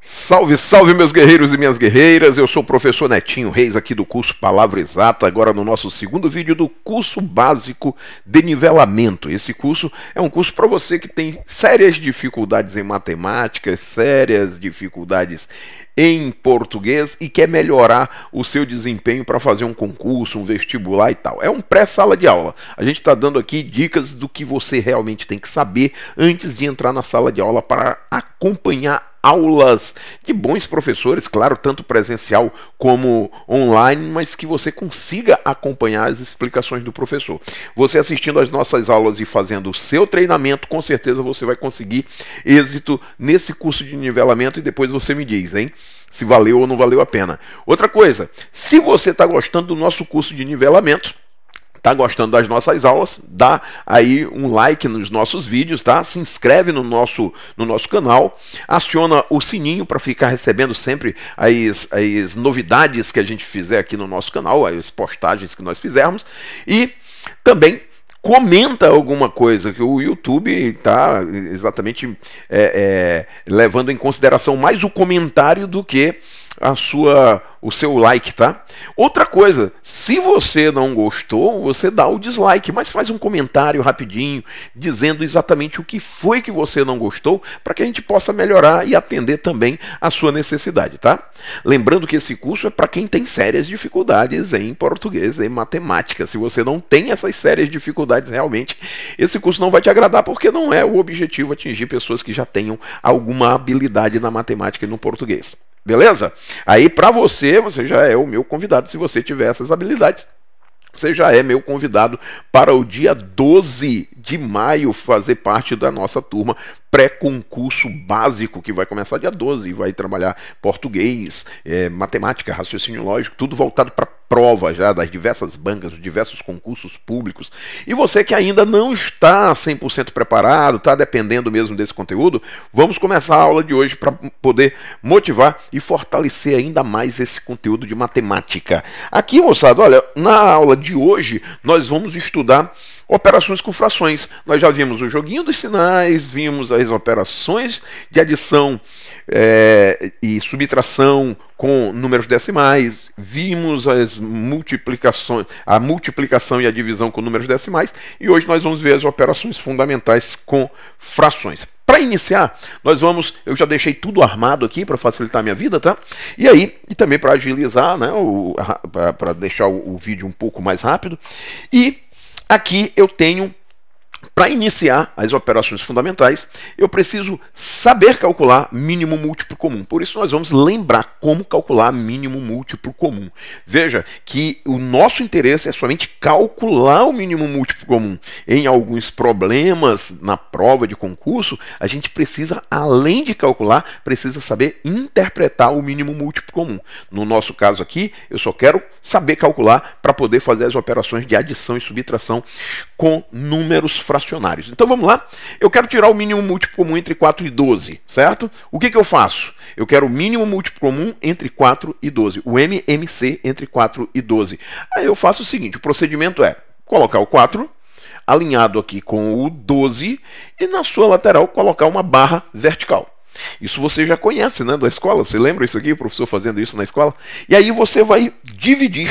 Salve, salve meus guerreiros e minhas guerreiras, eu sou o professor Netinho Reis aqui do curso Palavra Exata, agora no nosso segundo vídeo do curso básico de nivelamento. Esse curso é um curso para você que tem sérias dificuldades em matemática, sérias dificuldades em português e quer melhorar o seu desempenho para fazer um concurso, um vestibular e tal. É um pré-sala de aula. A gente está dando aqui dicas do que você realmente tem que saber antes de entrar na sala de aula para acompanhar aulas de bons professores, claro, tanto presencial como online, mas que você consiga acompanhar as explicações do professor. Você assistindo às nossas aulas e fazendo o seu treinamento, com certeza você vai conseguir êxito nesse curso de nivelamento e depois você me diz, hein? Se valeu ou não valeu a pena. Outra coisa, se você está gostando do nosso curso de nivelamento, tá gostando das nossas aulas, dá aí um like nos nossos vídeos, tá? Se inscreve no nosso canal, aciona o sininho para ficar recebendo sempre as novidades que a gente fizer aqui no nosso canal, as postagens que nós fizermos, e também comenta alguma coisa, que o YouTube está exatamente levando em consideração mais o comentário do que o seu like, tá? Outra coisa, se você não gostou, você dá o dislike, mas faz um comentário rapidinho, dizendo exatamente o que foi que você não gostou, para que a gente possa melhorar e atender também a sua necessidade, tá? Lembrando que esse curso é para quem tem sérias dificuldades em português, em matemática. Se você não tem essas sérias dificuldades realmente, esse curso não vai te agradar, porque não é o objetivo atingir pessoas que já tenham alguma habilidade na matemática e no português. Beleza? Aí para você já é o meu convidado. Se você tiver essas habilidades, você já é meu convidado para o dia 12 de maio fazer parte da nossa turma pré-concurso básico, que vai começar dia 12 e vai trabalhar português, matemática, raciocínio lógico, tudo voltado para prova já das diversas bancas, dos diversos concursos públicos. E você que ainda não está 100% preparado, está dependendo mesmo desse conteúdo, vamos começar a aula de hoje para poder motivar e fortalecer ainda mais esse conteúdo de matemática. Aqui, moçada, olha, na aula de hoje nós vamos estudar operações com frações. Nós já vimos o joguinho dos sinais, vimos as operações de adição e subtração com números decimais, vimos as multiplicações, a multiplicação e a divisão com números decimais, e hoje nós vamos ver as operações fundamentais com frações. Para iniciar, eu já deixei tudo armado aqui para facilitar a minha vida, tá? E também para agilizar, né, para deixar o vídeo um pouco mais rápido. E aqui eu tenho, para iniciar as operações fundamentais, eu preciso saber calcular mínimo múltiplo comum. Por isso nós vamos lembrar como calcular mínimo múltiplo comum. Veja que o nosso interesse é somente calcular o mínimo múltiplo comum. Em alguns problemas na prova de concurso, a gente precisa, além de calcular, precisa saber interpretar o mínimo múltiplo comum. No nosso caso aqui, eu só quero saber calcular para poder fazer as operações de adição e subtração com números fracionários. Então vamos lá, eu quero tirar o mínimo múltiplo comum entre 4 e 12, certo? O que eu faço? Eu quero o mínimo múltiplo comum entre 4 e 12, o MMC entre 4 e 12. Aí eu faço o seguinte, o procedimento é colocar o 4 alinhado aqui com o 12 e na sua lateral colocar uma barra vertical. Isso você já conhece, né, da escola. Você lembra isso aqui, o professor fazendo isso na escola? E aí você vai dividir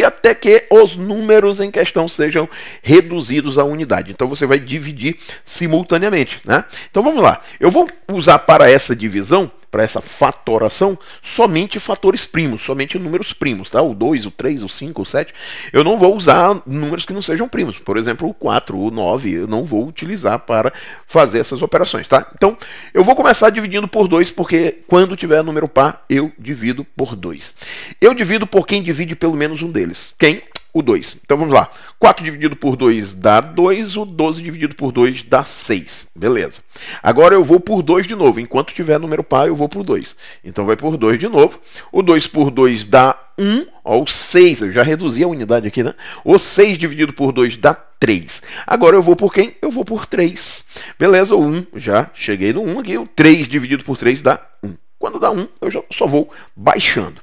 até que os números em questão sejam reduzidos à unidade. Então você vai dividir simultaneamente, né? Então vamos lá. Eu vou usar para essa divisão, para essa fatoração, somente fatores primos, somente números primos, tá? O 2, o 3, o 5, o 7. Eu não vou usar números que não sejam primos. Por exemplo, o 4, o 9, eu não vou utilizar para fazer essas operações, tá? Então, eu vou começar dividindo por 2, porque quando tiver número par, eu divido por 2. Eu divido por quem divide pelo menos um deles. Quem? O 2. Então vamos lá. 4 dividido por 2 dá 2, o 12 dividido por 2 dá 6. Beleza. Agora eu vou por 2 de novo. Enquanto tiver número par, eu vou por 2. Então vai por 2 de novo. O 2 por 2 dá 1. Ó, o 6, eu já reduzi a unidade aqui, né? O 6 dividido por 2 dá 3. Agora eu vou por quem? Eu vou por 3. Beleza, o 1, já cheguei no 1 aqui. O 3 dividido por 3 dá 1. Quando dá 1, eu só vou baixando.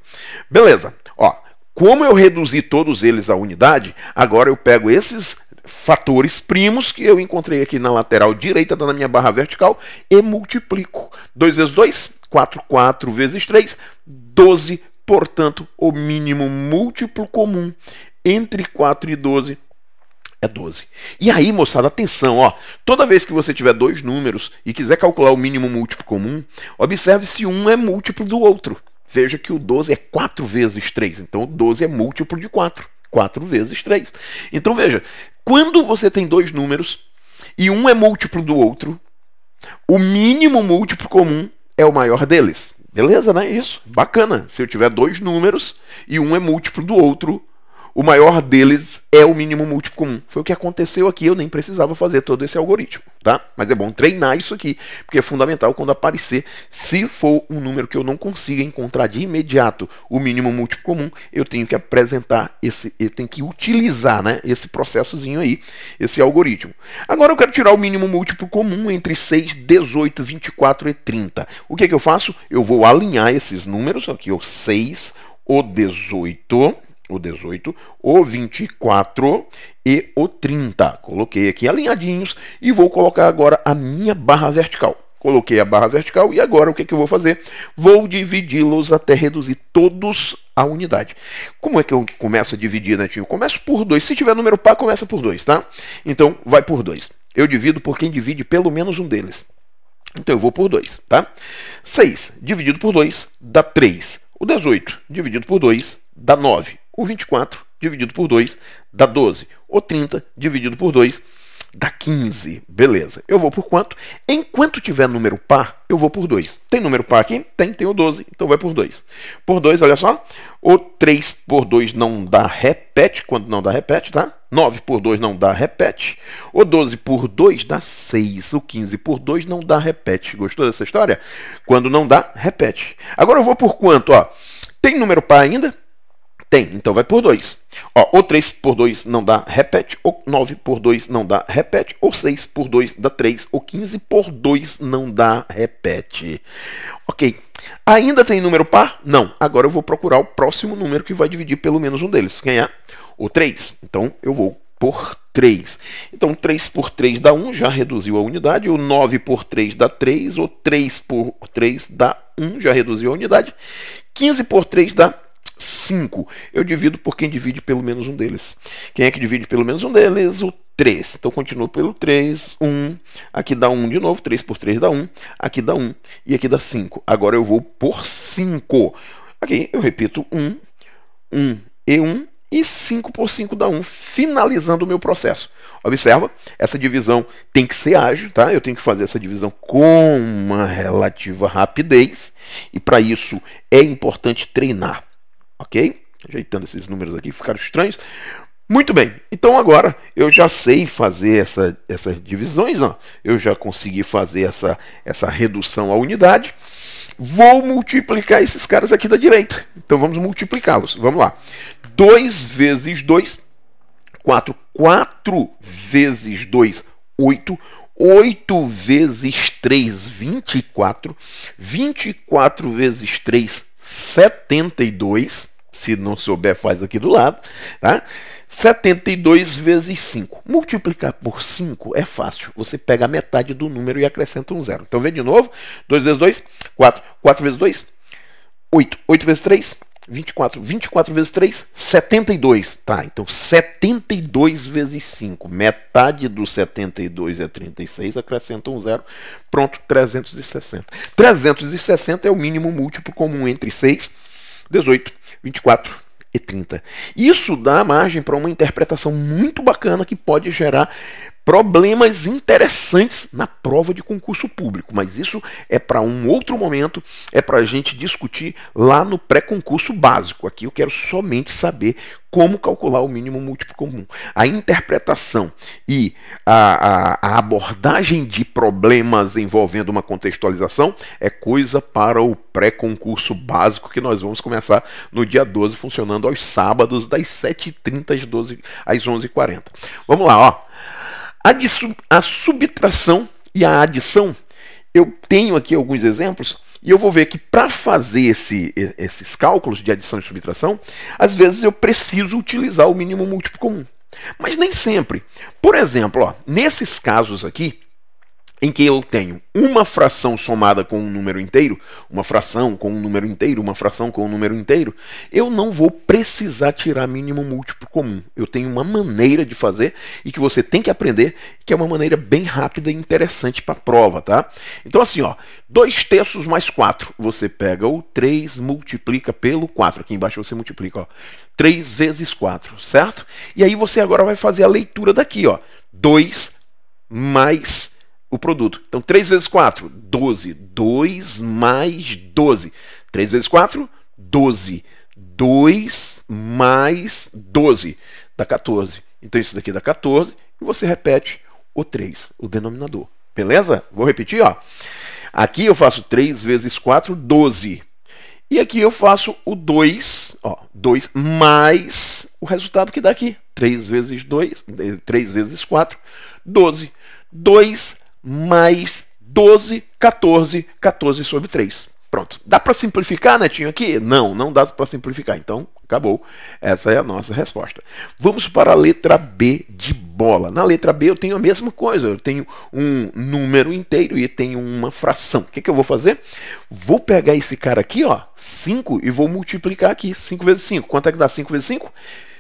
Beleza. Ó, como eu reduzi todos eles à unidade, agora eu pego esses fatores primos que eu encontrei aqui na lateral direita da minha barra vertical e multiplico. 2 vezes 2, 4 vezes 3, 12. Portanto, o mínimo múltiplo comum entre 4 e 12 é 12. E aí, moçada, atenção, ó, toda vez que você tiver dois números e quiser calcular o mínimo múltiplo comum, observe se um é múltiplo do outro. Veja que o 12 é 4 vezes 3, então o 12 é múltiplo de 4. 4 vezes 3. Então veja, quando você tem dois números e um é múltiplo do outro, o mínimo múltiplo comum é o maior deles. Beleza, né? Isso. Bacana. Se eu tiver dois números e um é múltiplo do outro, o maior deles é o mínimo múltiplo comum. Foi o que aconteceu aqui, eu nem precisava fazer todo esse algoritmo, tá? Mas é bom treinar isso aqui, porque é fundamental quando aparecer, se for um número que eu não consiga encontrar de imediato o mínimo múltiplo comum, eu tenho que apresentar eu tenho que utilizar, né, esse processozinho aí, esse algoritmo. Agora eu quero tirar o mínimo múltiplo comum entre 6, 18, 24 e 30. O que eu faço? Eu vou alinhar esses números, aqui o 6, o 18, o 24 e o 30. Coloquei aqui alinhadinhos e vou colocar agora a minha barra vertical. Coloquei a barra vertical e agora o que eu vou fazer? Vou dividi-los até reduzir todos a unidade. Como é que eu começo a dividir, Netinho? Começo por 2. Se tiver número par, começa por 2, tá? Então, vai por 2. Eu divido por quem divide pelo menos um deles. Então, eu vou por 2, tá? 6 dividido por 2 dá 3. O 18 dividido por 2 dá 9. O 24 dividido por 2 dá 12. O 30 dividido por 2 dá 15. Beleza. Eu vou por quanto? Enquanto tiver número par, eu vou por 2. Tem número par aqui? Tem o 12. Então vai por 2. Por 2, olha só. O 3 por 2 não dá repete. Quando não dá repete, tá? 9 por 2 não dá repete. O 12 por 2 dá 6. O 15 por 2 não dá repete. Gostou dessa história? Quando não dá, repete. Agora eu vou por quanto? Ó? Tem número par ainda? Tem, então vai por 2. O 3 por 2 não dá repete, o 9 por 2 não dá repete, o 6 por 2 dá 3, o 15 por 2 não dá repete. Ok. Ainda tem número par? Não. Agora eu vou procurar o próximo número que vai dividir pelo menos um deles. Quem é? O 3. Então eu vou por 3. Então 3 por 3 dá 1, já reduziu a unidade. O 9 por 3 dá 3, o 3 por 3 dá 1, já reduziu a unidade. 15 por 3 dá 5. Eu divido por quem divide pelo menos um deles. Quem é que divide pelo menos um deles? O 3. Então continuo pelo 3, 1. Aqui dá 1 de novo. 3 por 3 dá 1. Aqui dá 1. E aqui dá 5. Agora eu vou por 5. Aqui eu repito 1, 1 e 1. E 5 por 5 dá 1, finalizando o meu processo. Observa, essa divisão tem que ser ágil, tá? Eu tenho que fazer essa divisão com uma relativa rapidez. E para isso é importante treinar. Ok? Ajeitando esses números aqui, ficaram estranhos. Muito bem, então agora eu já sei fazer essas divisões, ó. Eu já consegui fazer essa redução à unidade. Vou multiplicar esses caras aqui da direita. Então vamos multiplicá-los. Vamos lá. 2 vezes 2, 4. 4 vezes 2, 8. 8 vezes 3, 24. 24 vezes 3, 72, se não souber faz aqui do lado, tá? 72 vezes 5. Multiplicar por 5 é fácil. Você pega a metade do número e acrescenta um zero. Então vem de novo. 2 vezes 2, 4. 4 vezes 2, 8. 8 vezes 3, 24. 24 vezes 3, 72. Tá, então 72 vezes 5. Metade do 72 é 36, acrescenta um zero. Pronto, 360. 360 é o mínimo múltiplo comum entre 6, 18, 24 e 30. Isso dá margem para uma interpretação muito bacana que pode gerar problemas interessantes na prova de concurso público, mas isso é para um outro momento, é para a gente discutir lá no pré-concurso básico. Aqui eu quero somente saber como calcular o mínimo múltiplo comum. A interpretação e a abordagem de problemas envolvendo uma contextualização é coisa para o pré-concurso básico, que nós vamos começar no dia 12, funcionando aos sábados, das 7h30 às 11h40. Vamos lá, ó. A subtração e a adição, eu tenho aqui alguns exemplos e eu vou ver que para fazer esses cálculos de adição e subtração, às vezes eu preciso utilizar o mínimo múltiplo comum, mas nem sempre. Por exemplo, ó, nesses casos aqui, em que eu tenho uma fração somada com um número inteiro, uma fração com um número inteiro, uma fração com um número inteiro, eu não vou precisar tirar mínimo múltiplo comum. Eu tenho uma maneira de fazer e que você tem que aprender, que é uma maneira bem rápida e interessante para a prova, tá? Então assim, ó, 2/3 mais 4. Você pega o 3, multiplica pelo 4. Aqui embaixo você multiplica, ó. 3 vezes 4, certo? E aí você agora vai fazer a leitura daqui, ó. 2 mais o produto. Então, 3 vezes 4, 12. 2 mais 12. 3 vezes 4, 12. 2 mais 12. Dá 14. Então, isso daqui dá 14. E você repete o 3, o denominador. Beleza? Vou repetir, ó. Aqui eu faço 3 vezes 4, 12. E aqui eu faço o 2, ó, 2 mais o resultado que dá aqui. 3 vezes 2, 3 vezes 4, 12. 2 mais 12, 14, 14 sobre 3. Pronto. Dá para simplificar, Netinho, aqui? Não, não dá para simplificar. Então, acabou. Essa é a nossa resposta. Vamos para a letra B de bola. Na letra B eu tenho a mesma coisa. Eu tenho um número inteiro e tenho uma fração. O que eu vou fazer? Vou pegar esse cara aqui, ó, 5, e vou multiplicar aqui. 5 vezes 5. Quanto é que dá 5 vezes 5?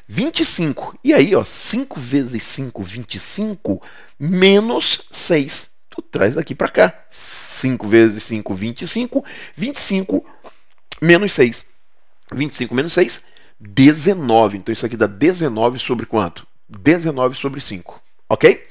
25. E aí, ó, 5 vezes 5, 25, menos 6. Tu traz daqui para cá. 5 vezes 5, 25. 25 menos 6. 25 menos 6, 19. Então isso aqui dá 19 sobre quanto? 19 sobre 5. Ok?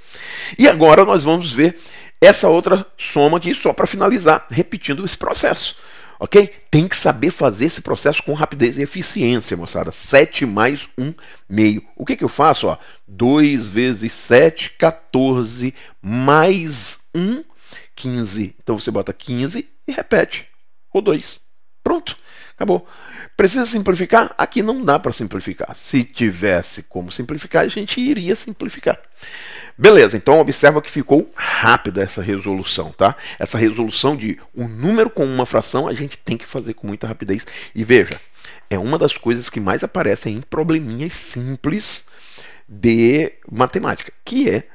E agora nós vamos ver essa outra soma aqui só para finalizar, repetindo esse processo. Ok? Tem que saber fazer esse processo com rapidez e eficiência, moçada. 7 mais 1 meio. O que eu faço? Ó? 2 vezes 7, 14, mais 1, 15. Então você bota 15 e repete. O 2. Pronto. Acabou. Precisa simplificar? Aqui não dá para simplificar. Se tivesse como simplificar, a gente iria simplificar. Beleza, então observa que ficou rápida essa resolução, tá? Essa resolução de um número com uma fração a gente tem que fazer com muita rapidez. E veja, é uma das coisas que mais aparecem em probleminhas simples de matemática, que é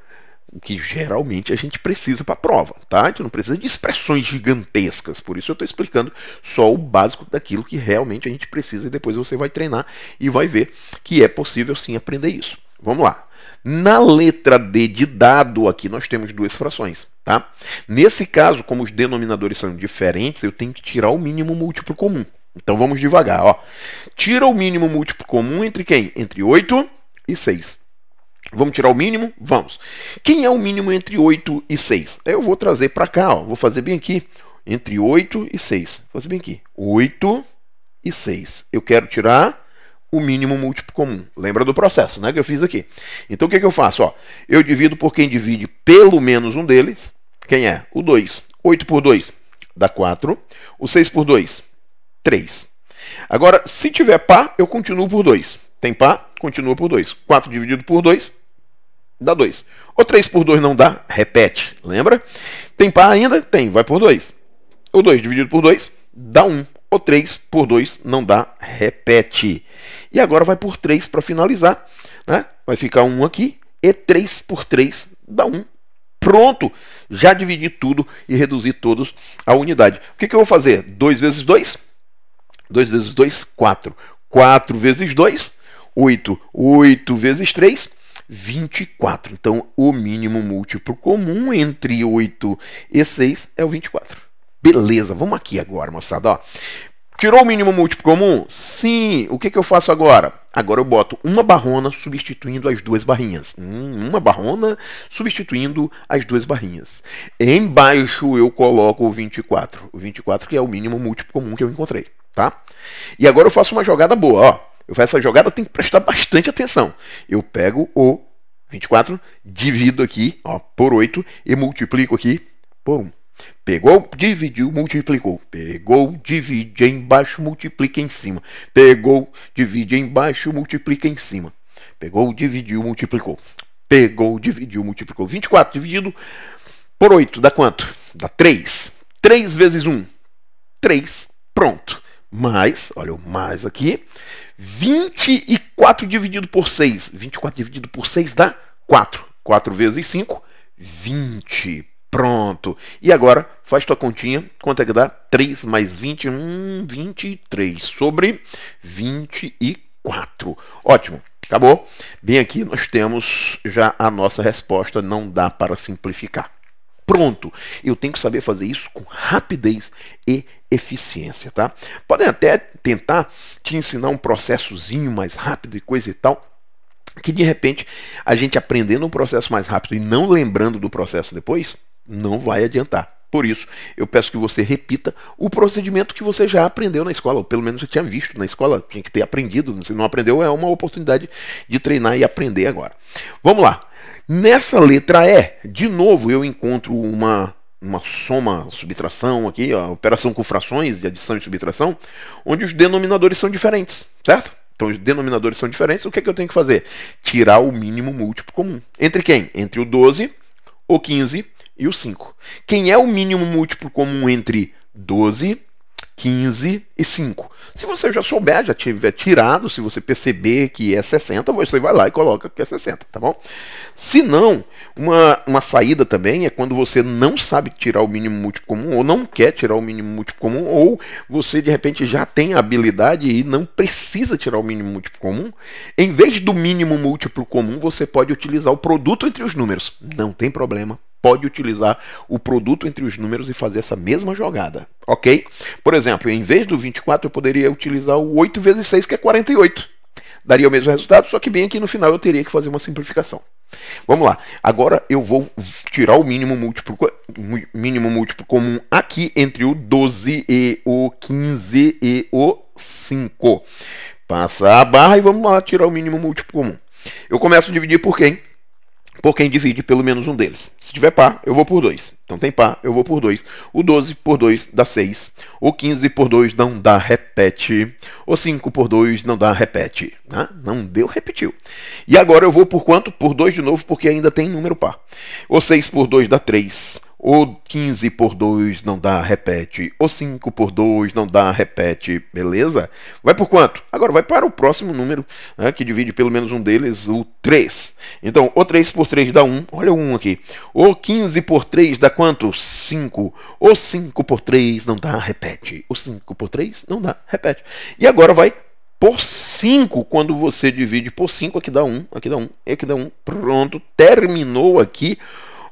o que geralmente a gente precisa para a prova, tá? A gente não precisa de expressões gigantescas, por isso eu estou explicando só o básico daquilo que realmente a gente precisa e depois você vai treinar e vai ver que é possível sim aprender isso. Vamos lá. Na letra D de dado aqui nós temos duas frações, tá? Nesse caso, como os denominadores são diferentes, eu tenho que tirar o mínimo múltiplo comum. Então vamos devagar, ó. Tira o mínimo múltiplo comum entre quem? Entre 8 e 6. Vamos tirar o mínimo? Vamos. Quem é o mínimo entre 8 e 6? Eu vou trazer para cá, ó. Vou fazer bem aqui. Entre 8 e 6. Vou fazer bem aqui. 8 e 6. Eu quero tirar o mínimo múltiplo comum. Lembra do processo, né, que eu fiz aqui. Então o que eu faço? Ó, eu divido por quem divide pelo menos um deles. Quem é? O 2. 8 por 2 dá 4. O 6 por 2, 3. Agora, se tiver par, eu continuo por 2. Tem par? Continua por 2. 4 dividido por 2 dá 2. O 3 por 2 não dá? Repete. Lembra? Tem par ainda? Tem. Vai por 2. O 2 dividido por 2 dá 1. O 3 por 2 não dá? Repete. E agora vai por 3 para finalizar. Né? Vai ficar 1 aqui. E 3 por 3 dá 1. Pronto! Já dividi tudo e reduzi todos a unidade. O que eu vou fazer? 2 vezes 2? 2 vezes 2, 4. 4 vezes 2, 8. 8 vezes 3, 24. Então, o mínimo múltiplo comum entre 8 e 6 é o 24. Beleza, vamos aqui agora, moçada. Ó. Tirou o mínimo múltiplo comum? Sim. O que eu faço agora? Agora eu boto uma barrona substituindo as duas barrinhas. Uma barrona substituindo as duas barrinhas. Embaixo eu coloco o 24. O 24 que é o mínimo múltiplo comum que eu encontrei. Tá? E agora eu faço uma jogada boa. Ó. Eu faço essa jogada, tem que prestar bastante atenção. Eu pego o 24, divido aqui, ó, por 8 e multiplico aqui por 1. Pegou, dividiu, multiplicou. Pegou, divide embaixo, multiplica em cima. Pegou, divide embaixo, multiplica em cima. Pegou, dividiu, multiplicou. Pegou, dividiu, multiplicou. 24 dividido por 8 dá quanto? Dá 3. 3 vezes 1, 3. Pronto. Mais, olha o mais aqui. 24 dividido por 6. 24 dividido por 6 dá 4. 4 vezes 5, 20. Pronto. E agora, faz tua continha. Quanto é que dá? 3 mais 20, 23 sobre 24. Ótimo. Acabou? Bem, aqui nós temos já a nossa resposta. Não dá para simplificar. Pronto. Eu tenho que saber fazer isso com rapidez e eficiência, tá? Podem até tentar te ensinar um processozinho mais rápido e coisa e tal, que de repente a gente aprendendo um processo mais rápido e não lembrando do processo depois, não vai adiantar. Por isso, eu peço que você repita o procedimento que você já aprendeu na escola, ou pelo menos já tinha visto na escola, tinha que ter aprendido. Se não aprendeu, é uma oportunidade de treinar e aprender agora. Vamos lá. Nessa letra E, de novo, eu encontro uma soma, subtração aqui, ó, operação com frações de adição e subtração, onde os denominadores são diferentes, certo? Então, os denominadores são diferentes, o que é que eu tenho que fazer? Tirar o mínimo múltiplo comum. Entre quem? Entre o 12, o 15 e o 5. Quem é o mínimo múltiplo comum entre 12, 15 e 5? Se você já souber, já tiver tirado, se você perceber que é 60, você vai lá e coloca que é 60, tá bom? Se não, uma saída também é quando você não sabe tirar o mínimo múltiplo comum, ou não quer tirar o mínimo múltiplo comum, ou você de repente já tem a habilidade e não precisa tirar o mínimo múltiplo comum. Em vez do mínimo múltiplo comum, você pode utilizar o produto entre os números. Não tem problema. Pode utilizar o produto entre os números e fazer essa mesma jogada, ok? Por exemplo, em vez do 24, eu poderia utilizar o 8 vezes 6, que é 48. Daria o mesmo resultado, só que bem aqui no final eu teria que fazer uma simplificação. Vamos lá. Agora eu vou tirar o mínimo múltiplo comum aqui entre o 12 e o 15 e o 5. Passa a barra e vamos lá tirar o mínimo múltiplo comum. Eu começo a dividir por quem? Por quem divide pelo menos um deles. Se tiver par, eu vou por 2. Então tem par, eu vou por 2. O 12 por 2 dá 6. O 15 por 2 não dá, repete. O 5 por 2 não dá, repete. Não deu, repetiu. E agora eu vou por quanto? Por 2 de novo, porque ainda tem número par. O 6 por 2 dá 3. O 15 por 2 não dá, repete. O 5 por 2 não dá, repete. Beleza? Vai por quanto? Agora vai para o próximo número, né, que divide pelo menos um deles, o 3. Então, o 3 por 3 dá 1. Olha o 1 aqui. O 15 por 3 dá quanto? 5. O 5 por 3 não dá, repete. O 5 por 3 não dá, repete. E agora vai por 5, quando você divide por 5, aqui dá 1, aqui dá 1, aqui dá 1. Pronto, terminou aqui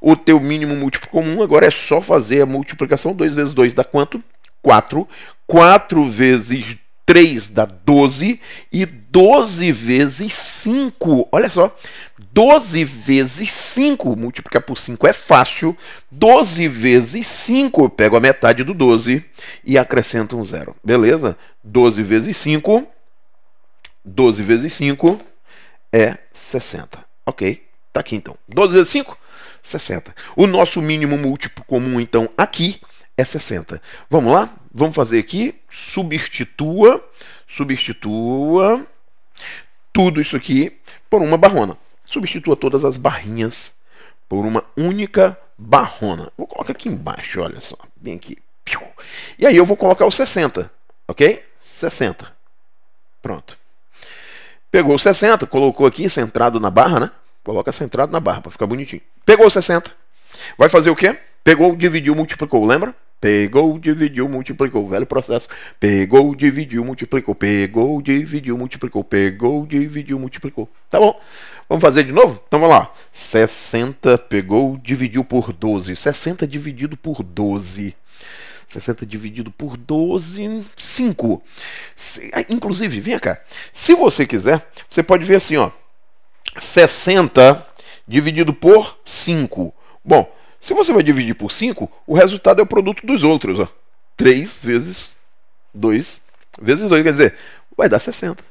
o teu mínimo múltiplo comum. Agora é só fazer a multiplicação. 2 vezes 2 dá quanto? 4. 4 vezes 3 dá 12. E 12 vezes 5. Olha só. 12 vezes 5. Multiplicar por 5 é fácil. 12 vezes 5. Eu pego a metade do 12 e acrescento um zero. Beleza? 12 vezes 5. 12 vezes 5 é 60. Ok? Tá aqui então. 12 vezes 5? 60. O nosso mínimo múltiplo comum, então, aqui é 60. Vamos lá? Vamos fazer aqui. Substitua tudo isso aqui por uma barrona. Substitua todas as barrinhas por uma única barrona. Vou colocar aqui embaixo, olha só. Bem aqui. E aí eu vou colocar o 60. Ok? 60. Pronto. Pegou o 60, colocou aqui centrado na barra, né? Coloca centrado na barra para ficar bonitinho. Pegou 60. Vai fazer o quê? Pegou, dividiu, multiplicou. Lembra? Pegou, dividiu, multiplicou. Velho processo. Pegou, dividiu, multiplicou. Pegou, dividiu, multiplicou. Pegou, dividiu, multiplicou. Tá bom. Vamos fazer de novo? Então vamos lá. 60 pegou, dividiu por 12. 60 dividido por 12. 60 dividido por 12, 5. Inclusive, vem cá. Se você quiser, você pode ver assim, ó. 60 dividido por 5. Bom, se você vai dividir por 5, o resultado é o produto dos outros. Ó. 3 vezes 2 vezes 2, quer dizer, vai dar 60.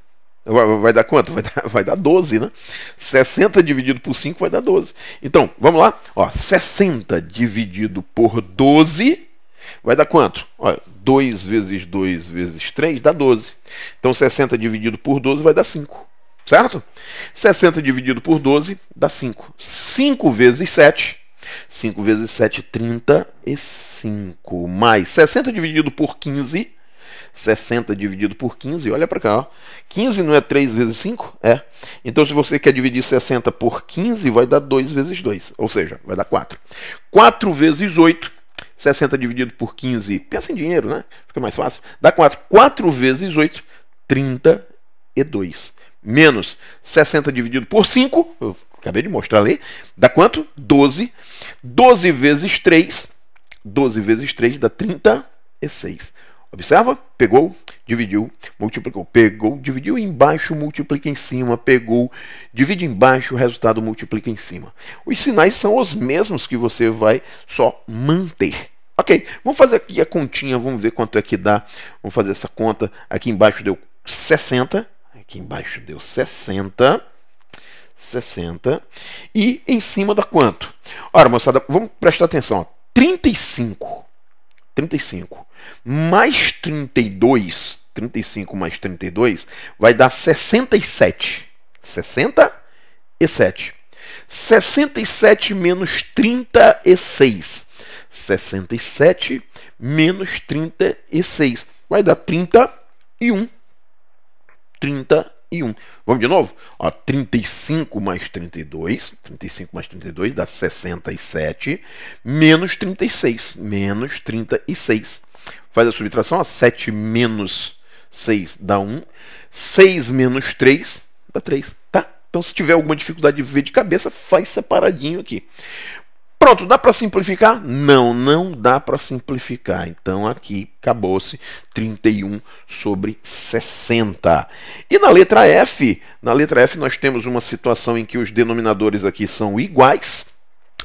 Vai dar quanto? Vai dar 12, né? 60 dividido por 5 vai dar 12. Então, vamos lá. Ó, 60 dividido por 12 vai dar quanto? Ó, 2 vezes 2 vezes 3 dá 12. Então, 60 dividido por 12 vai dar 5. Certo? 60 dividido por 12 dá 5. 5 vezes 7. 5 vezes 7, 35. Mais 60 dividido por 15 60 dividido por 15, olha para cá, ó. 15 não é 3 vezes 5? É. Então, se você quer dividir 60 por 15, vai dar 2 vezes 2, ou seja, vai dar 4. 4 vezes 8, 60 dividido por 15, pensa em dinheiro, né? Fica mais fácil. Dá 4. 4 vezes 8, 32. Menos 60 dividido por 5, eu acabei de mostrar ali, dá quanto? 12. 12 vezes 3, 12 vezes 3 dá 36. Observa? Pegou, dividiu, multiplicou. Pegou, dividiu embaixo, multiplica em cima. Pegou, divide embaixo, o resultado multiplica em cima. Os sinais são os mesmos que você vai só manter. Ok, vamos fazer aqui a continha, vamos ver quanto é que dá. Vamos fazer essa conta. Aqui embaixo deu 60. Aqui embaixo deu 60. 60. E em cima dá quanto? Ora, moçada, vamos prestar atenção. Ó. 35 mais 32, 35 mais 32, vai dar 67. 67. 67 menos 36. 67 menos 36. Vai dar 31. 31. Vamos de novo? Ó, 35 mais 32. 35 mais 32 dá 67. Menos 36. Menos 36. Faz a subtração. Ó, 7 menos 6 dá 1. 6 menos 3 dá 3. Tá? Então, se tiver alguma dificuldade de ver de cabeça, faz separadinho aqui. Pronto, dá para simplificar? Não, não dá para simplificar. Então aqui acabou-se 31 sobre 60. E na letra F nós temos uma situação em que os denominadores aqui são iguais.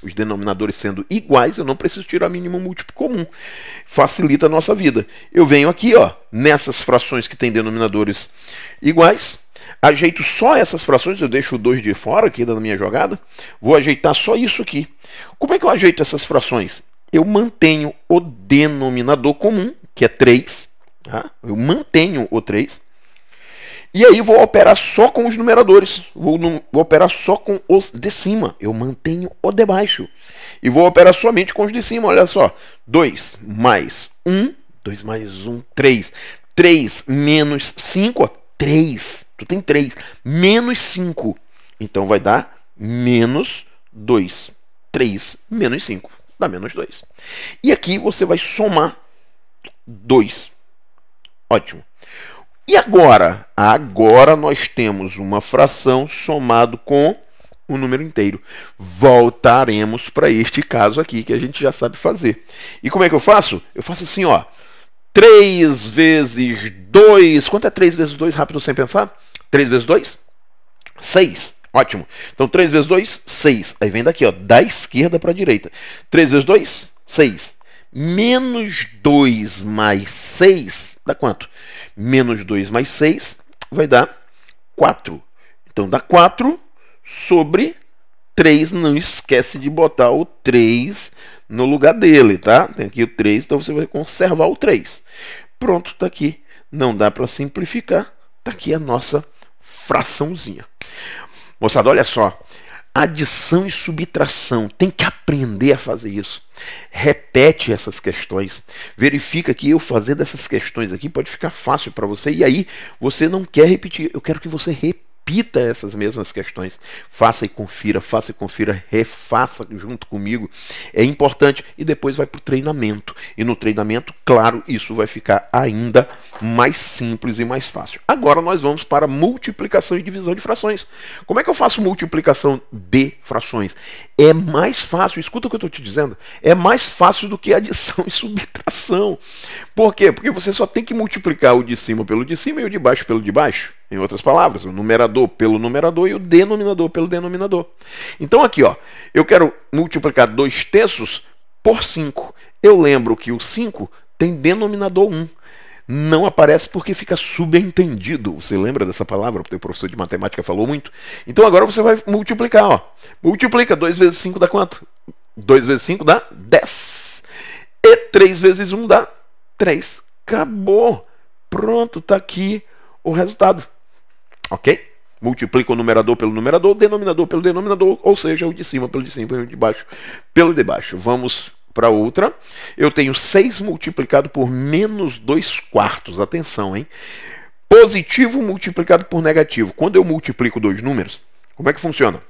Os denominadores sendo iguais, eu não preciso tirar mínimo múltiplo comum. Facilita a nossa vida. Eu venho aqui, ó, nessas frações que têm denominadores iguais, ajeito só essas frações, eu deixo o 2 de fora aqui da minha jogada, vou ajeitar só isso aqui. Como é que eu ajeito essas frações? Eu mantenho o denominador comum, que é 3, tá? Eu mantenho o 3, e aí vou operar só com os numeradores, vou operar só com os de cima, eu mantenho o de baixo, e vou operar somente com os de cima, olha só, 2 mais 1, 2 mais 1, 3, 3 menos 5, ó, 3, tu tem 3, menos 5, então vai dar menos 2, 3 menos 5, dá menos 2. E aqui você vai somar 2, ótimo. E agora? Agora nós temos uma fração somado com um número inteiro. Voltaremos para este caso aqui que a gente já sabe fazer. E como é que eu faço? Eu faço assim, ó. 3 vezes 2. Quanto é 3 vezes 2? Rápido, sem pensar. 3 vezes 2? 6. Ótimo. Então 3 vezes 2, 6. Aí vem daqui, ó, da esquerda para a direita. 3 vezes 2, 6. Menos 2 mais 6 dá quanto? Menos 2 mais 6 vai dar 4. Então dá 4 sobre 3. Não esquece de botar o 3 no lugar dele, tá? Tem aqui o 3, então você vai conservar o 3. Pronto, tá aqui. Não dá para simplificar. Tá aqui a nossa fraçãozinha. Moçada, olha só. Adição e subtração. Tem que aprender a fazer isso. Repete essas questões. Verifica que eu fazer dessas questões aqui pode ficar fácil para você. E aí você não quer repetir. Eu quero que você repita essas mesmas questões. Faça e confira, refaça junto comigo. É importante. E depois vai para o treinamento. E no treinamento, claro, isso vai ficar ainda mais simples e mais fácil. Agora nós vamos para multiplicação e divisão de frações. Como é que eu faço multiplicação de frações? É mais fácil, escuta o que eu estou te dizendo, é mais fácil do que adição e subtração. Por quê? Porque você só tem que multiplicar o de cima pelo de cima e o de baixo pelo de baixo. Em outras palavras, o numerador pelo numerador e o denominador pelo denominador. Então aqui, ó, eu quero multiplicar 2/3 por 5. Eu lembro que o 5 tem denominador 1. Não aparece porque fica subentendido. Você lembra dessa palavra? Porque o professor de matemática falou muito. Então agora você vai multiplicar. Ó. Multiplica. 2 vezes 5 dá quanto? 2 vezes 5 dá 10. E 3 vezes 1 dá 3. Acabou. Pronto, está aqui o resultado. Ok? Multiplica o numerador pelo numerador, o denominador pelo denominador, ou seja, o de cima pelo de cima e o de baixo pelo de baixo. Vamos para outra, eu tenho 6 multiplicado por menos 2/4. Atenção, hein? Positivo multiplicado por negativo. Quando eu multiplico dois números, como é que funciona?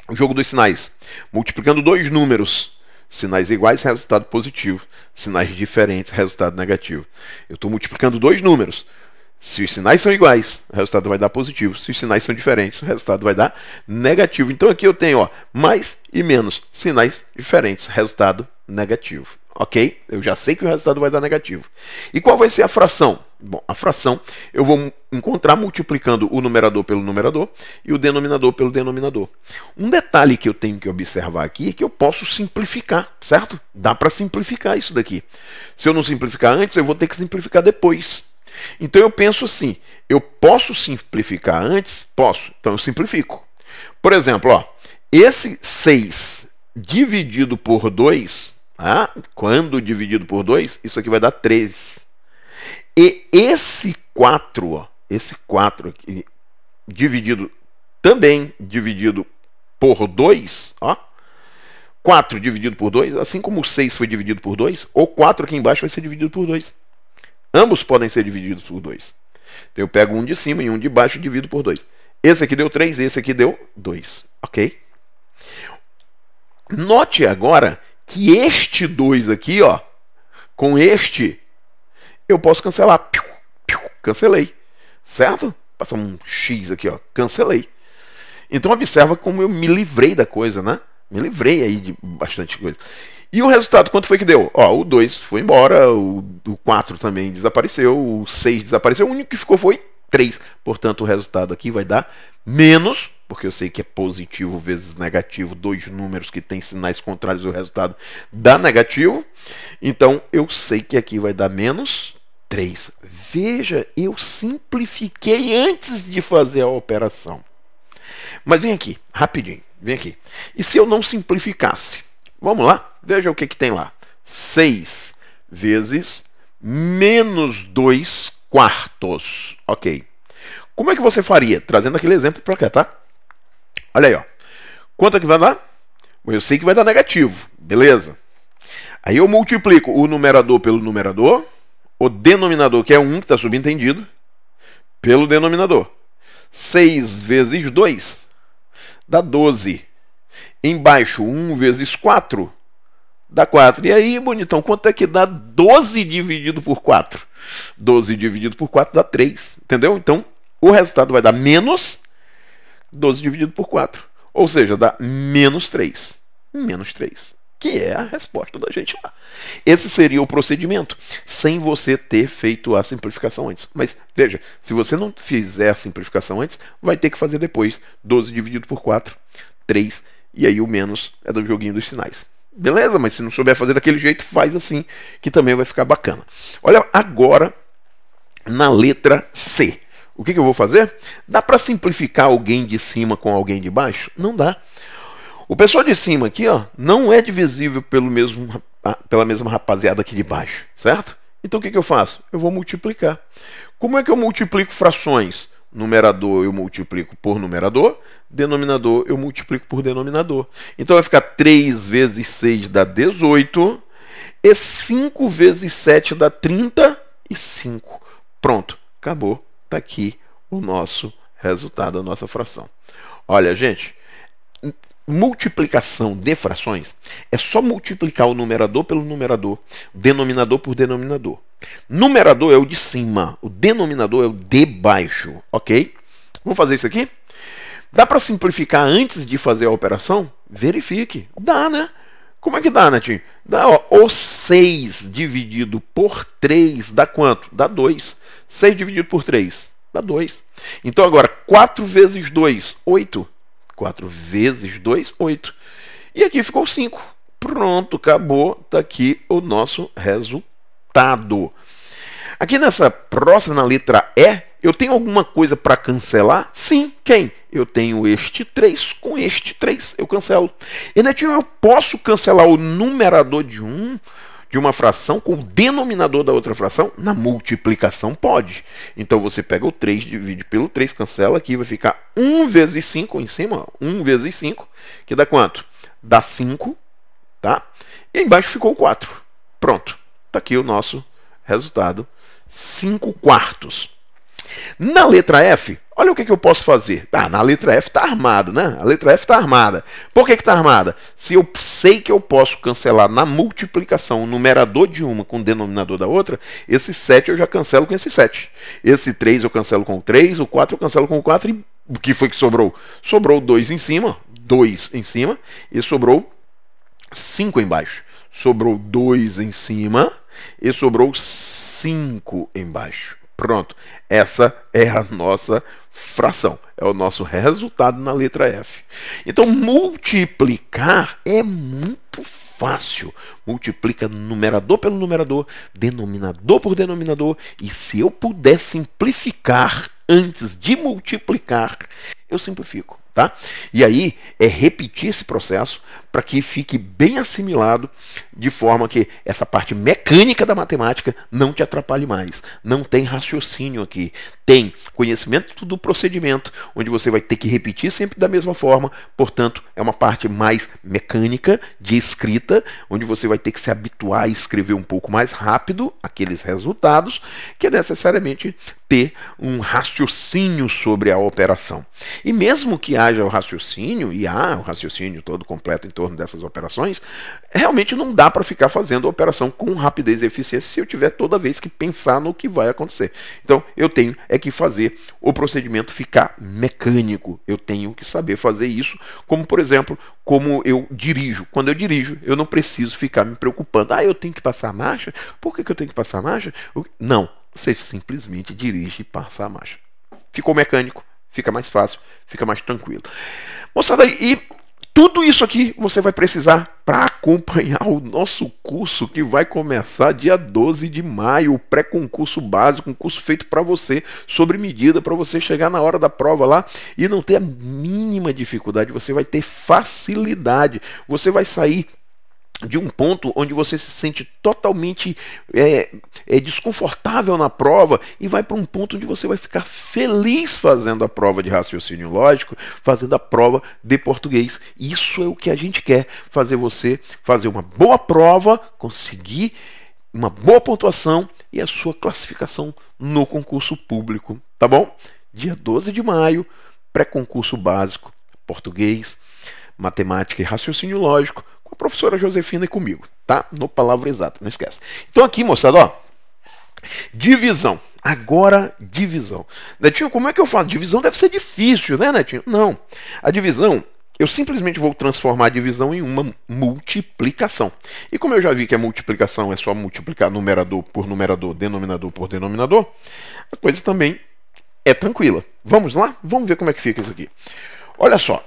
O jogo dos sinais. Multiplicando dois números, sinais iguais, resultado positivo. Sinais diferentes, resultado negativo. Eu estou multiplicando dois números. Se os sinais são iguais, o resultado vai dar positivo. Se os sinais são diferentes, o resultado vai dar negativo. Então aqui eu tenho, ó, mais e menos, sinais diferentes, resultado negativo. Ok? Eu já sei que o resultado vai dar negativo. E qual vai ser a fração? Bom, a fração eu vou encontrar multiplicando o numerador pelo numerador e o denominador pelo denominador. Um detalhe que eu tenho que observar aqui é que eu posso simplificar, certo? Dá para simplificar isso daqui. Se eu não simplificar antes, eu vou ter que simplificar depois. Então eu penso assim, eu posso simplificar antes? Posso. Então eu simplifico. Por exemplo, ó, esse 6 dividido por 2, quando dividido por 2, isso aqui vai dar 3. E esse 4, ó, esse 4 aqui, também dividido por 2, ó, 4 dividido por 2, assim como o 6 foi dividido por 2, o 4 aqui embaixo vai ser dividido por 2. Ambos podem ser divididos por 2. Então eu pego um de cima e um de baixo e divido por 2. Esse aqui deu 3, esse aqui deu 2. Ok? Note agora que este 2 aqui, ó, com este, eu posso cancelar. Cancelei. Certo? Passar um X aqui, ó. Cancelei. Então observa como eu me livrei da coisa, né? Me livrei aí de bastante coisa. E o resultado, quanto foi que deu? Ó, o 2 foi embora, o 4 também desapareceu, o 6 desapareceu, o único que ficou foi 3. Portanto, o resultado aqui vai dar menos, porque eu sei que é positivo vezes negativo, dois números que têm sinais contrários, o resultado dá negativo. Então, eu sei que aqui vai dar menos 3. Veja, eu simplifiquei antes de fazer a operação. Mas vem aqui, rapidinho, vem aqui. E se eu não simplificasse? Vamos lá? Veja o que tem lá. 6 vezes menos 2/4. Ok. Como é que você faria? Trazendo aquele exemplo para cá, tá? Olha aí, ó. Quanto é que vai dar? Eu sei que vai dar negativo. Beleza. Aí eu multiplico o numerador pelo numerador, o denominador, que é 1, que está subentendido, pelo denominador. 6 vezes 2 dá 12. Embaixo, 1 vezes 4 dá 4. E aí, bonitão, quanto é que dá 12 dividido por 4? 12 dividido por 4 dá 3. Entendeu? Então, o resultado vai dar menos 12 dividido por 4. Ou seja, dá menos 3. Menos 3. Que é a resposta da gente lá. Esse seria o procedimento, sem você ter feito a simplificação antes. Mas, veja, se você não fizer a simplificação antes, vai ter que fazer depois. 12 dividido por 4, 3. E aí o menos é do joguinho dos sinais. Beleza? Mas se não souber fazer daquele jeito, faz assim, que também vai ficar bacana. Olha agora na letra C. O que eu vou fazer? Dá para simplificar alguém de cima com alguém de baixo? Não dá. O pessoal de cima aqui, ó, não é divisível pela mesma rapaziada aqui de baixo, certo? Então o que eu faço? Eu vou multiplicar. Como é que eu multiplico frações? Numerador eu multiplico por numerador, denominador eu multiplico por denominador. Então vai ficar 3 vezes 6 dá 18, e 5 vezes 7 dá 35. Pronto, acabou. Está aqui o nosso resultado, a nossa fração. Olha, gente, multiplicação de frações é só multiplicar o numerador pelo numerador, denominador por denominador. Numerador é o de cima, o denominador é o de baixo, ok? Vamos fazer isso aqui? Dá para simplificar antes de fazer a operação? Verifique. Dá, né? Como é que dá, Netinho? Dá, ó, o 6 dividido por 3 dá quanto? Dá 2. 6 dividido por 3 dá 2. Então agora, 4 vezes 2, 8. 4 vezes 2, 8. E aqui ficou 5. Pronto, acabou. Está aqui o nosso resultado. Aqui nessa próxima, na letra E, eu tenho alguma coisa para cancelar? Sim, quem? Eu tenho este 3 com este 3. Eu cancelo. E, Netinho, eu posso cancelar o numerador de uma fração com o denominador da outra fração? Na multiplicação pode. Então você pega o 3, divide pelo 3, cancela aqui, vai ficar 1 vezes 5 em cima, 1 vezes 5, que dá quanto? Dá 5, tá? E embaixo ficou 4. Pronto. Está aqui o nosso resultado. 5/4. Na letra F, olha o que eu posso fazer. Na letra F está armada, né? A letra F está armada. Por que está armada? Se eu sei que eu posso cancelar na multiplicação o numerador de uma com o denominador da outra, esse 7 eu já cancelo com esse 7. Esse 3 eu cancelo com o 3, o 4 eu cancelo com o 4. E o que foi que sobrou? Sobrou 2 em cima, 2 em cima, e sobrou 5 embaixo. Sobrou 2 em cima e sobrou 5 embaixo. Pronto, essa é a nossa fração, é o nosso resultado na letra F. Então, multiplicar é muito fácil. Multiplica numerador pelo numerador, denominador por denominador, e se eu puder simplificar antes de multiplicar, eu simplifico. Tá? E aí é repetir esse processo para que fique bem assimilado, de forma que essa parte mecânica da matemática não te atrapalhe mais. Não tem raciocínio aqui. Tem conhecimento do procedimento, onde você vai ter que repetir sempre da mesma forma. Portanto, é uma parte mais mecânica de escrita, onde você vai ter que se habituar a escrever um pouco mais rápido aqueles resultados, que é necessariamente ter um raciocínio sobre a operação. E mesmo que haja o raciocínio, e há o raciocínio todo completo em torno dessas operações, realmente não dá para ficar fazendo a operação com rapidez e eficiência se eu tiver toda vez que pensar no que vai acontecer. Então eu tenho que fazer o procedimento ficar mecânico. Eu tenho que saber fazer isso, como por exemplo, como eu dirijo. Quando eu dirijo, eu não preciso ficar me preocupando. Eu tenho que passar a marcha? Por que eu tenho que passar a marcha? Não, você simplesmente dirige e passa a marcha. Ficou mecânico, fica mais fácil, fica mais tranquilo. Moçada, e tudo isso aqui você vai precisar para acompanhar o nosso curso que vai começar dia 12 de maio, o pré-concurso básico, um curso feito para você, sobre medida, para você chegar na hora da prova lá e não ter a mínima dificuldade, você vai ter facilidade, você vai sair de um ponto onde você se sente totalmente desconfortável na prova e vai para um ponto onde você vai ficar feliz fazendo a prova de raciocínio lógico, fazendo a prova de português. Isso é o que a gente quer, fazer você fazer uma boa prova, conseguir uma boa pontuação e a sua classificação no concurso público, tá bom? Dia 12 de maio, pré-concurso básico, português, matemática e raciocínio lógico, com a professora Josefina e comigo, tá? No Palavra Exata, não esquece. Então aqui, moçada, ó, divisão. Agora, divisão. Netinho, como é que eu faço? Divisão deve ser difícil, né, Netinho? Não. A divisão, eu simplesmente vou transformar a divisão em uma multiplicação. E como eu já vi que a multiplicação é só multiplicar numerador por numerador, denominador por denominador, a coisa também é tranquila. Vamos lá? Vamos ver como é que fica isso aqui. Olha só.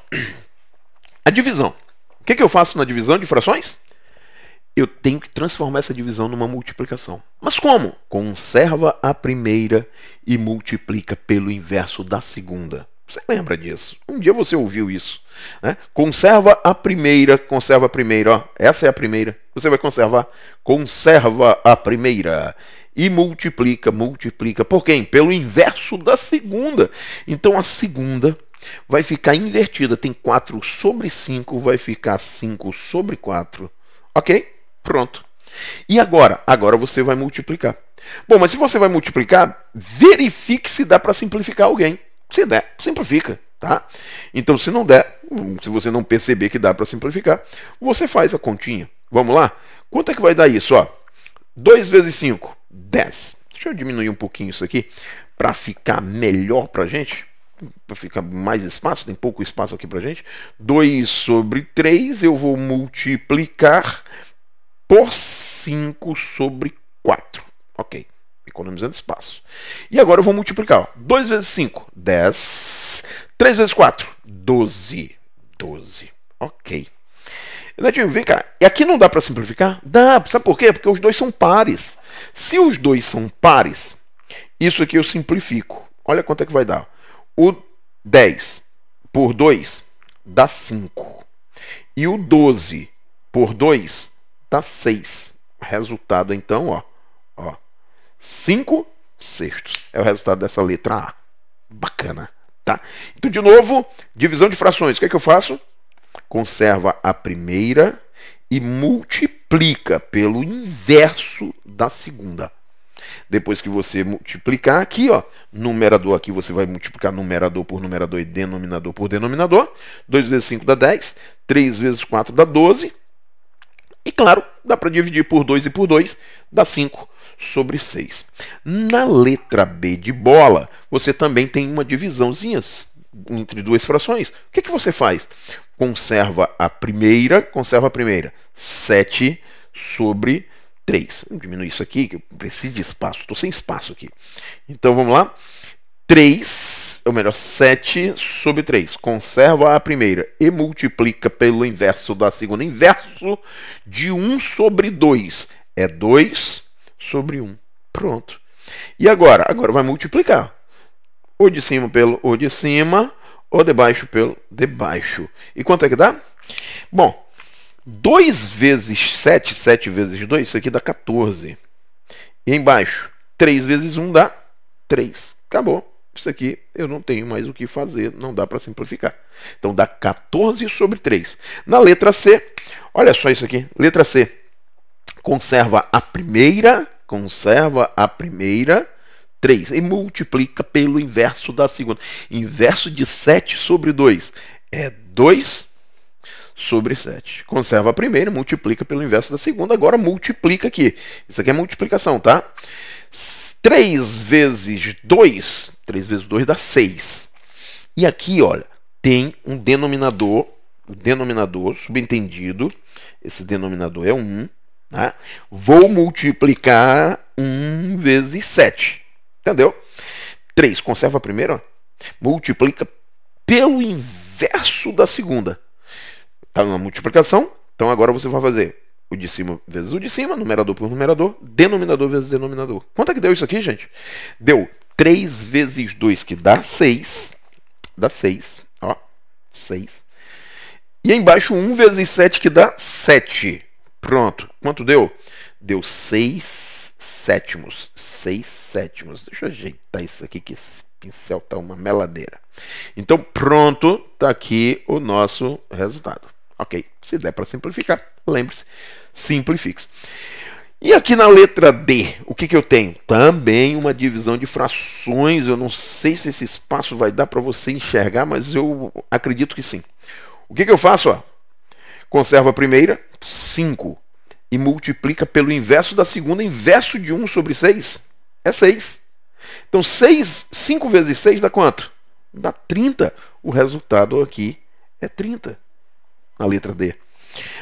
A divisão. O que eu faço na divisão de frações? Eu tenho que transformar essa divisão numa multiplicação. Mas como? Conserva a primeira e multiplica pelo inverso da segunda. Você lembra disso? Um dia você ouviu isso, né? Conserva a primeira, ó. Essa é a primeira. Você vai conserva a primeira. E multiplica. Por quem? Pelo inverso da segunda. Então a segunda vai ficar invertida. Tem 4 sobre 5, vai ficar 5 sobre 4. Ok? Pronto. E agora? Agora você vai multiplicar. Bom, mas se você vai multiplicar, verifique se dá para simplificar alguém. Se der, simplifica, tá? Então, se não der, se você não perceber que dá para simplificar, você faz a continha. Vamos lá? Quanto é que vai dar isso? Ó, 2 vezes 5, 10. Deixa eu diminuir um pouquinho isso aqui para ficar melhor para a gente. Para ficar mais espaço, tem pouco espaço aqui para a gente. 2 sobre 3 eu vou multiplicar por 5 sobre 4. Ok. Economizando espaço. E agora eu vou multiplicar. Ó. 2 vezes 5, 10. 3 vezes 4, 12. 12. Ok. Netinho, vem cá. E aqui não dá para simplificar? Dá. Sabe por quê? Porque os dois são pares. Se os dois são pares, isso aqui eu simplifico. Olha quanto é que vai dar. O 10 por 2 dá 5. E o 12 por 2 dá 6. Resultado, então, ó. 5 sextos. É o resultado dessa letra A. Bacana, tá? Então, de novo, divisão de frações. O que é que eu faço? Conserva a primeira e multiplica multiplica pelo inverso da segunda. Depois que você multiplicar aqui, ó, numerador aqui, você vai multiplicar numerador por numerador e denominador por denominador. 2 vezes 5 dá 10, 3 vezes 4 dá 12. E claro, dá para dividir por 2 e por 2, dá 5 sobre 6. Na letra B de bola, você também tem uma divisãozinha entre duas frações. O que que você faz? Conserva a primeira, 7 sobre 3. Vamos diminuir isso aqui, que eu preciso de espaço, estou sem espaço aqui. Então vamos lá. 3, ou melhor, 7 sobre 3. Conserva a primeira e multiplica pelo inverso da segunda. Inverso de 1 sobre 2 é 2 sobre 1. Pronto. E agora? Agora vai multiplicar. O de cima pelo o de cima, o de baixo pelo de baixo. E quanto é que dá? Bom, 2 vezes 7, 7 vezes 2, isso aqui dá 14. E embaixo, 3 vezes 1 dá 3. Acabou. Isso aqui eu não tenho mais o que fazer, não dá para simplificar. Então dá 14 sobre 3. Na letra C, olha só isso aqui. Letra C. Conserva a primeira, 3. E multiplica pelo inverso da segunda. Inverso de 7 sobre 2 é 2 sobre 7. Conserva a primeira, multiplica pelo inverso da segunda. Agora multiplica aqui. Isso aqui é multiplicação, tá? 3 vezes 2, 3 vezes 2 dá 6. E aqui, olha, tem um denominador, subentendido, esse denominador é 1, tá? Vou multiplicar 1 vezes 7, entendeu? 3, conserva a primeira, ó, multiplica pelo inverso da segunda. Tá na multiplicação, então agora você vai fazer o de cima vezes o de cima, numerador por numerador, denominador vezes denominador. Quanto é que deu isso aqui, gente? Deu 3 vezes 2, que dá 6. Dá 6, ó, 6. E embaixo 1 vezes 7, que dá 7. Pronto. Quanto deu? Deu 6 sétimos. 6 sétimos. Deixa eu ajeitar isso aqui, que esse pincel tá uma meladeira. Então, pronto, tá aqui o nosso resultado. Ok, se der para simplificar, lembre-se, simplifique. E aqui na letra D, o que eu tenho? Também uma divisão de frações. Eu não sei se esse espaço vai dar para você enxergar, mas eu acredito que sim. O que eu faço? Ó? Conserva a primeira, 5, e multiplica pelo inverso da segunda. Inverso de 1 sobre 6 é 6. Então 5 vezes 6 dá quanto? Dá 30. O resultado aqui é 30. Na letra D.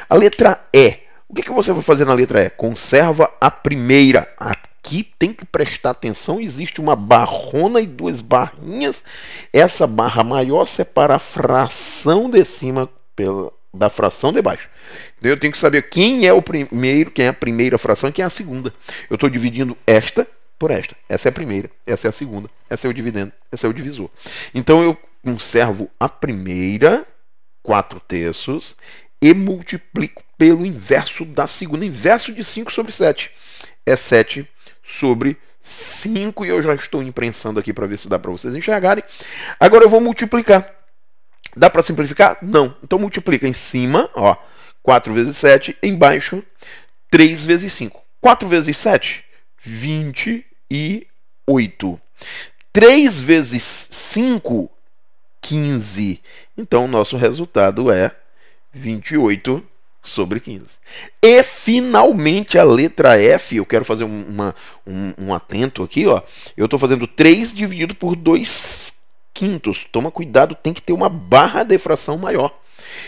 A letra E. O que você vai fazer na letra E? Conserva a primeira. Aqui tem que prestar atenção. Existe uma barrona e 2 barrinhas. Essa barra maior separa a fração de cima da fração de baixo. Então eu tenho que saber quem é o primeiro, quem é a primeira fração e quem é a segunda. Eu estou dividindo esta por esta. Essa é a primeira, essa é a segunda, essa é o dividendo, essa é o divisor. Então eu conservo a primeira, 4/3, e multiplico pelo inverso da segunda. Inverso de 5 sobre 7 é 7 sobre 5. E eu já estou imprensando aqui para ver se dá para vocês enxergarem. Agora eu vou multiplicar. Dá para simplificar? Não. Então multiplica em cima, ó, 4 vezes 7, embaixo 3 vezes 5. 4 vezes 7, 28. 3 vezes 5, 15. Então, o nosso resultado é 28 sobre 15. E, finalmente, a letra F. Eu quero fazer um atento aqui. Ó. Eu estou fazendo 3 dividido por 2/5. Toma cuidado, tem que ter uma barra de fração maior.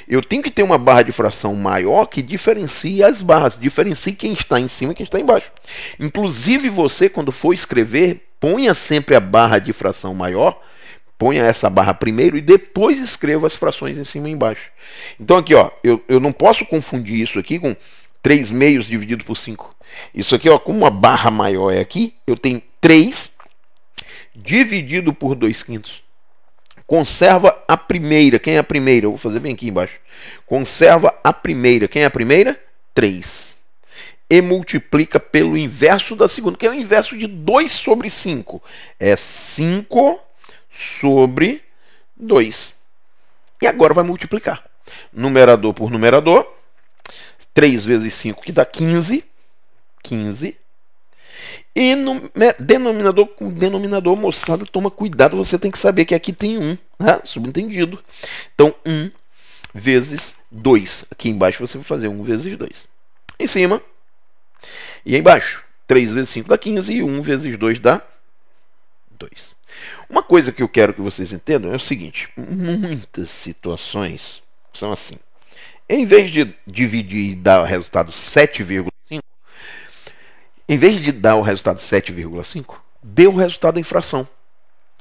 Eu tenho que ter uma barra de fração maior que diferencie as barras. Diferencie quem está em cima e quem está embaixo. Inclusive, você, quando for escrever, ponha sempre a barra de fração maior. Ponha essa barra primeiro e depois escreva as frações em cima e embaixo. Então aqui, ó, eu não posso confundir isso aqui com 3/2 dividido por 5. Isso aqui, ó, como uma barra maior é aqui, eu tenho 3 dividido por 2/5. Conserva a primeira. Quem é a primeira? Eu vou fazer bem aqui embaixo. Conserva a primeira. Quem é a primeira? 3. E multiplica pelo inverso da segunda, que é o inverso de 2 sobre 5. É 5 sobre 2. E agora vai multiplicar. Numerador por numerador. 3 vezes 5, que dá 15. 15. E no denominador, com denominador, moçada, toma cuidado, você tem que saber que aqui tem 1, né? Subentendido. Então, 1 vezes 2. Aqui embaixo você vai fazer 1 vezes 2. Em cima e embaixo. 3 vezes 5 dá 15 e 1 vezes 2 dá 2. Uma coisa que eu quero que vocês entendam é o seguinte. Muitas situações são assim. Em vez de dividir e dar o resultado 7,5, em vez de dar o resultado 7,5, dê o resultado em fração.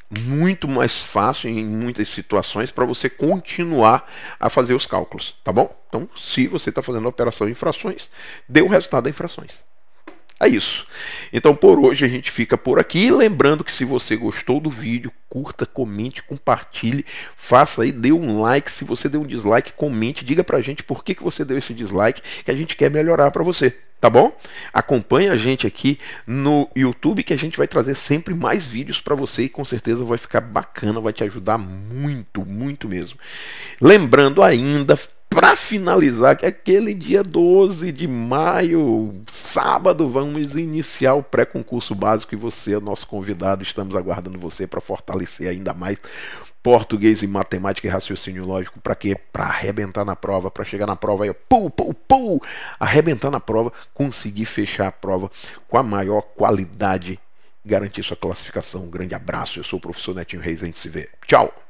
Muito mais fácil em muitas situações para você continuar a fazer os cálculos, tá bom? Então, se você está fazendo a operação em frações, dê o resultado em frações. É isso. Então, por hoje a gente fica por aqui. Lembrando que se você gostou do vídeo, curta, comente, compartilhe, faça aí, dê um like. Se você deu um dislike, comente, diga pra gente por que você deu esse dislike, que a gente quer melhorar para você, tá bom? Acompanhe a gente aqui no YouTube, que a gente vai trazer sempre mais vídeos para você e com certeza vai ficar bacana, vai te ajudar muito, muito mesmo. Lembrando ainda, para finalizar, que aquele dia 12 de maio, sábado, vamos iniciar o pré-concurso básico e você é o nosso convidado. Estamos aguardando você para fortalecer ainda mais português e matemática e raciocínio lógico. Para quê? Para arrebentar na prova, para chegar na prova e arrebentar na prova, conseguir fechar a prova com a maior qualidade, garantir sua classificação. Um grande abraço, eu sou o professor Netinho Reis, a gente se vê. Tchau!